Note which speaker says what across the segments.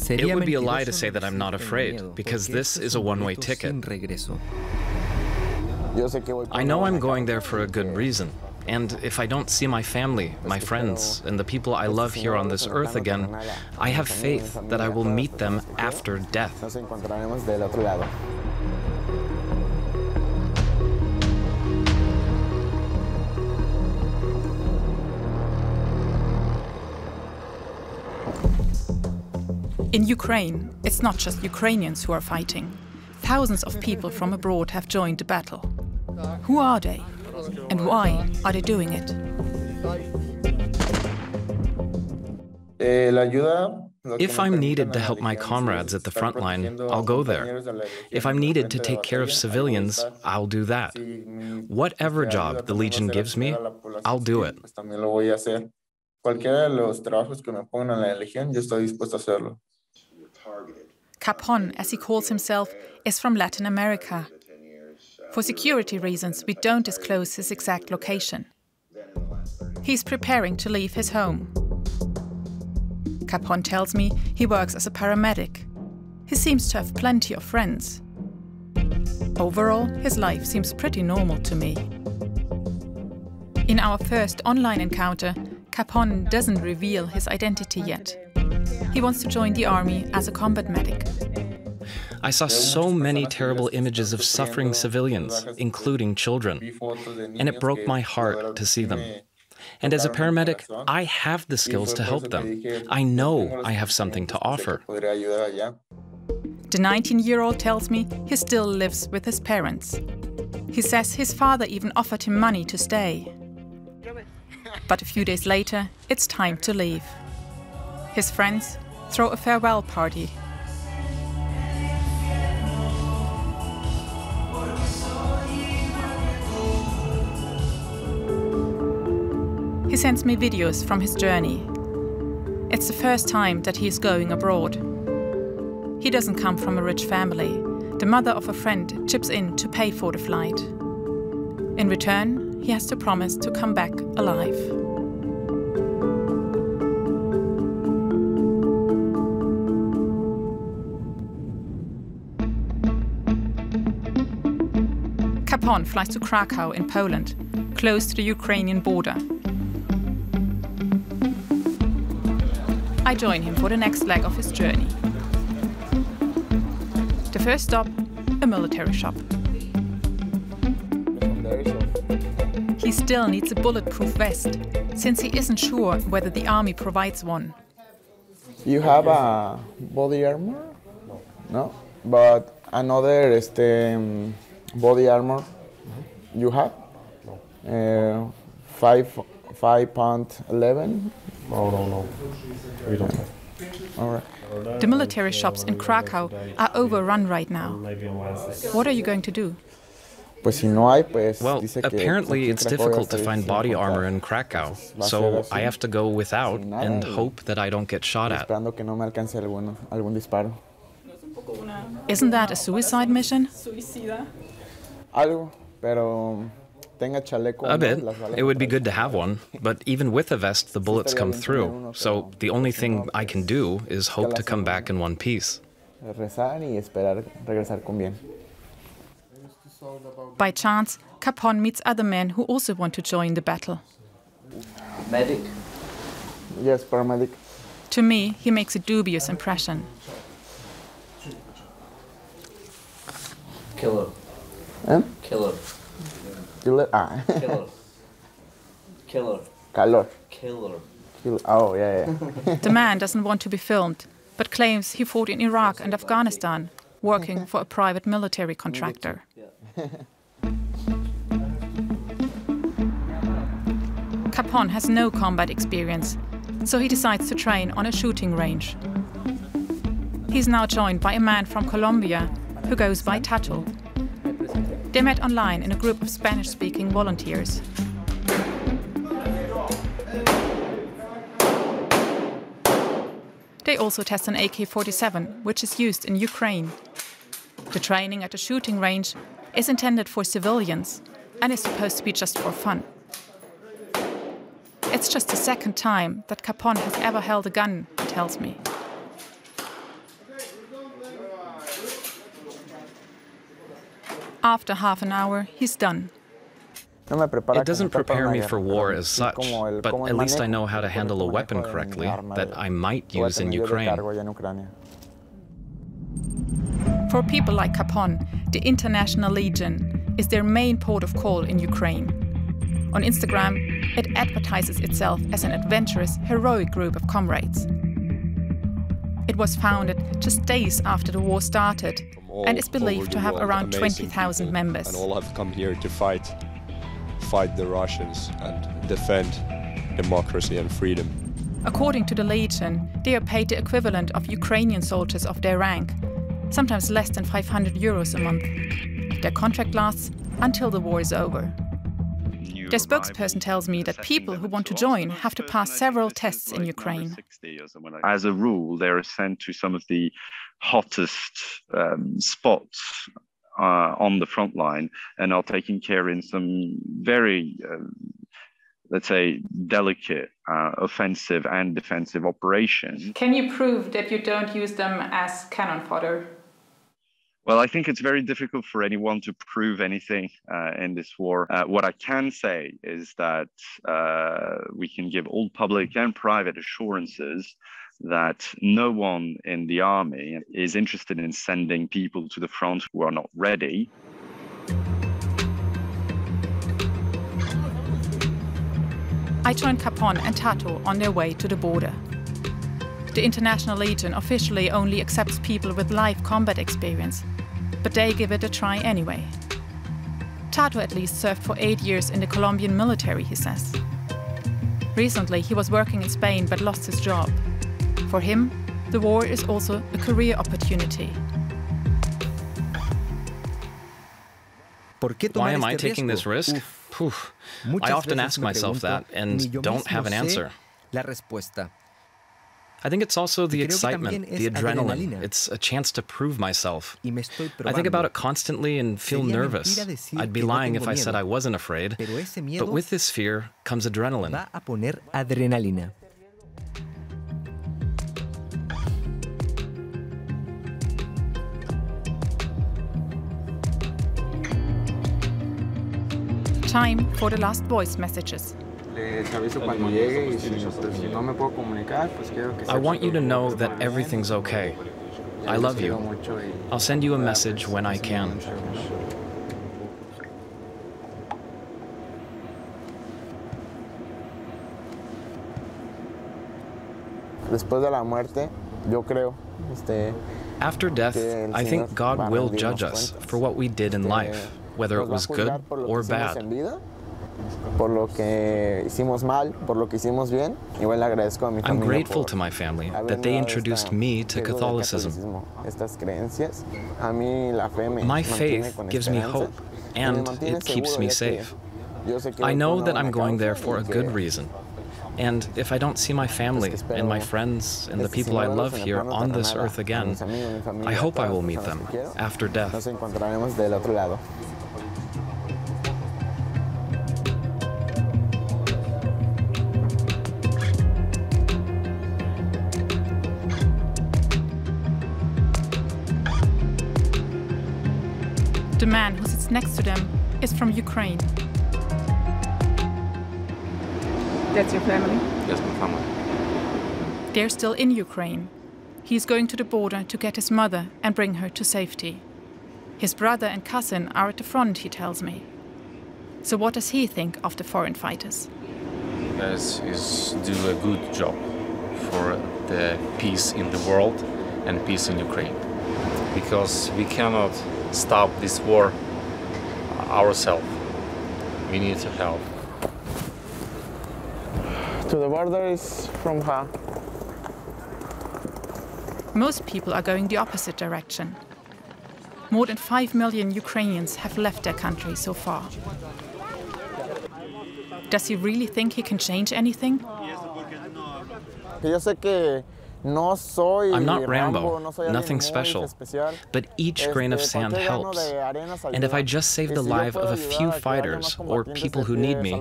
Speaker 1: It would be a lie to say that I'm not afraid, because this is a one-way ticket. I know I'm going there for a good reason. And if I don't see my family, my friends, and the people I love here on this earth again, I have faith that I will meet them after death.
Speaker 2: In Ukraine, it's not just Ukrainians who are fighting. Thousands of people from abroad have joined the battle. Who are they? And why are they doing it?
Speaker 1: If I'm needed to help my comrades at the front line, I'll go there. If I'm needed to take care of civilians, I'll do that. Whatever job the Legion gives me, I'll do it.
Speaker 2: Kapon, as he calls himself, is from Latin America. For security reasons, we don't disclose his exact location. He's preparing to leave his home. Kapon tells me he works as a paramedic. He seems to have plenty of friends. Overall, his life seems pretty normal to me. In our first online encounter, Kapon doesn't reveal his identity yet. He wants to join the army as a combat medic.
Speaker 1: I saw so many terrible images of suffering civilians, including children, and it broke my heart to see them. And as a paramedic, I have the skills to help them. I know I have something to offer.
Speaker 2: The 19-year-old tells me he still lives with his parents. He says his father even offered him money to stay. But a few days later, it's time to leave. His friends throw a farewell party. He sends me videos from his journey. It's the first time that he is going abroad. He doesn't come from a rich family. The mother of a friend chips in to pay for the flight. In return, he has to promise to come back alive. Kapon flies to Krakow in Poland, close to the Ukrainian border. I join him for the next leg of his journey. The first stop, a military shop. He still needs a bulletproof vest, since he isn't sure whether the army provides one.
Speaker 3: You have a body armor? No? But another body armor you have? 5.11?
Speaker 4: No. We don't have.
Speaker 3: All right.
Speaker 2: The military shops in Krakow are overrun right now. What are you going to do?
Speaker 1: Well, apparently it's difficult to find body armor in Krakow, so I have to go without and hope that I don't get shot at.
Speaker 2: Isn't that a suicide mission?
Speaker 1: A bit. It would be good to have one, but even with a vest, the bullets come through, so the only thing I can do is hope to come back in one piece.
Speaker 2: By chance, Kapon meets other men who also want to join the battle.
Speaker 3: Medic? Yes, paramedic.
Speaker 2: To me, he makes a dubious impression.
Speaker 5: Killer. Killer.
Speaker 3: Killer? Ah.
Speaker 5: Killer.
Speaker 3: Calor.
Speaker 5: Killer.
Speaker 3: Oh, yeah.
Speaker 2: The man doesn't want to be filmed, but claims he fought in Iraq and Afghanistan, working for a private military contractor. Kapon has no combat experience, so he decides to train on a shooting range. He's now joined by a man from Colombia who goes by Tato. They met online in a group of Spanish-speaking volunteers. They also test an AK-47, which is used in Ukraine. The training at the shooting range is intended for civilians and is supposed to be just for fun. It's just the second time that Kapon has ever held a gun, he tells me. After half an hour, he's done.
Speaker 1: It doesn't prepare me for war as such, but at least I know how to handle a weapon correctly that I might use in Ukraine.
Speaker 2: For people like Kapon, the International Legion is their main port of call in Ukraine. On Instagram, it advertises itself as an adventurous, heroic group of comrades. It was founded just days after the war started and is believed to have around 20,000 members.
Speaker 6: And all have come here to fight the Russians and defend democracy and freedom.
Speaker 2: According to the Legion, they are paid the equivalent of Ukrainian soldiers of their rank, sometimes less than 500 euros a month. Their contract lasts until the war is over. Their spokesperson tells me that people who want to join have to pass several tests in Ukraine.
Speaker 7: As a rule, they're sent to some of the hottest spots on the front line and are taken care in some very, let's say, delicate, offensive and defensive operations.
Speaker 2: Can you prove that you don't use them as cannon fodder?
Speaker 7: Well, I think it's very difficult for anyone to prove anything in this war. What I can say is that we can give all public and private assurances that no one in the army is interested in sending people to the front who are not ready.
Speaker 2: I joined Kapon and Tato on their way to the border. The International Legion officially only accepts people with live combat experience, but they give it a try anyway. Tato at least served for 8 years in the Colombian military, he says. Recently, he was working in Spain but lost his job. For him, the war is also a career opportunity.
Speaker 1: Why am I taking this risk? I often ask myself that and don't have an answer. I think it's also the excitement, the adrenaline. It's a chance to prove myself. I think about it constantly and feel nervous. I'd be lying if I said I wasn't afraid. But with this fear comes adrenaline.
Speaker 2: Time for the last voice messages.
Speaker 1: I want you to know that everything's okay. I love you. I'll send you a message when I can. After death, I think God will judge us for what we did in life, whether it was good or bad. I'm grateful to my family that they introduced me to Catholicism. My faith gives me hope, and it keeps me safe. I know that I'm going there for a good reason. And if I don't see my family and my friends and the people I love here on this earth again, I hope I will meet them after death.
Speaker 2: The man who sits next to them is from Ukraine. That's your family?
Speaker 8: Yes, my family.
Speaker 2: They're still in Ukraine. He's going to the border to get his mother and bring her to safety. His brother and cousin are at the front, he tells me. So what does he think of the foreign fighters?
Speaker 8: You guys do a good job for the peace in the world and peace in Ukraine. Because we cannot stop this war ourselves. We need to help.
Speaker 3: To the border is from her.
Speaker 2: Most people are going the opposite direction. More than 5 million Ukrainians have left their country so far. Does he really think he can change anything?
Speaker 1: I'm not Rambo, nothing special, but each grain of sand helps. And if I just save the life of a few fighters or people who need me,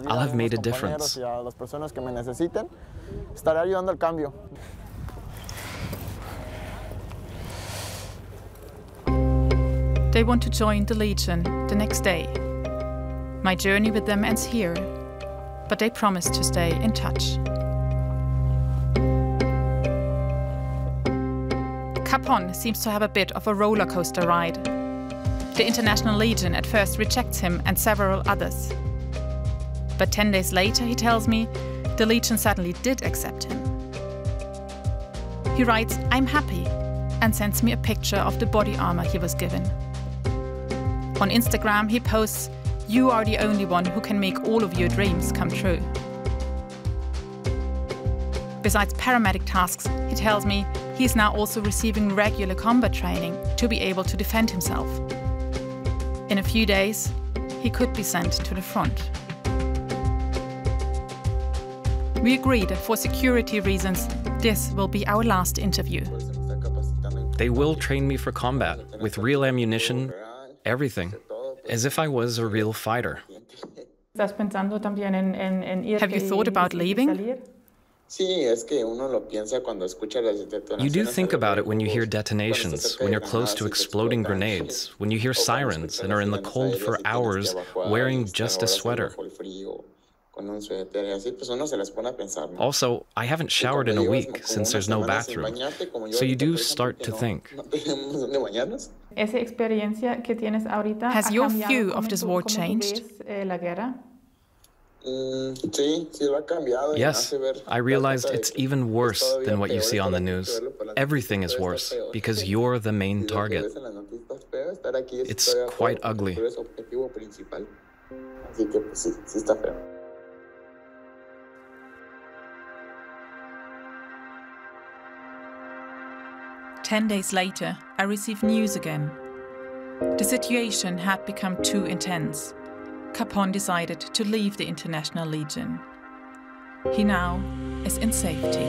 Speaker 1: I'll have made a difference.
Speaker 2: They want to join the Legion the next day. My journey with them ends here, but they promise to stay in touch. Kapon seems to have a bit of a roller coaster ride. The International Legion at first rejects him and several others. But 10 days later, he tells me, the Legion suddenly did accept him. He writes, "I'm happy," and sends me a picture of the body armor he was given. On Instagram, he posts, "You are the only one who can make all of your dreams come true." Besides paramedic tasks, he tells me he's now also receiving regular combat training to be able to defend himself. In a few days, he could be sent to the front. We agree that for security reasons, this will be our last interview.
Speaker 1: They will train me for combat, with real ammunition, everything, as if I was a real fighter.
Speaker 2: Have you thought about leaving?
Speaker 1: You do think about it when you hear detonations, when you're close to exploding grenades, when you hear sirens and are in the cold for hours wearing just a sweater. Also, I haven't showered in a week since there's no bathroom, so you do start to think.
Speaker 2: Has your view of this war changed?
Speaker 1: Yes, I realized it's even worse than what you see on the news. Everything is worse, because you're the main target. It's quite ugly.
Speaker 2: 10 days later, I received news again. The situation had become too intense. Kapon decided to leave the International Legion. He now is in safety.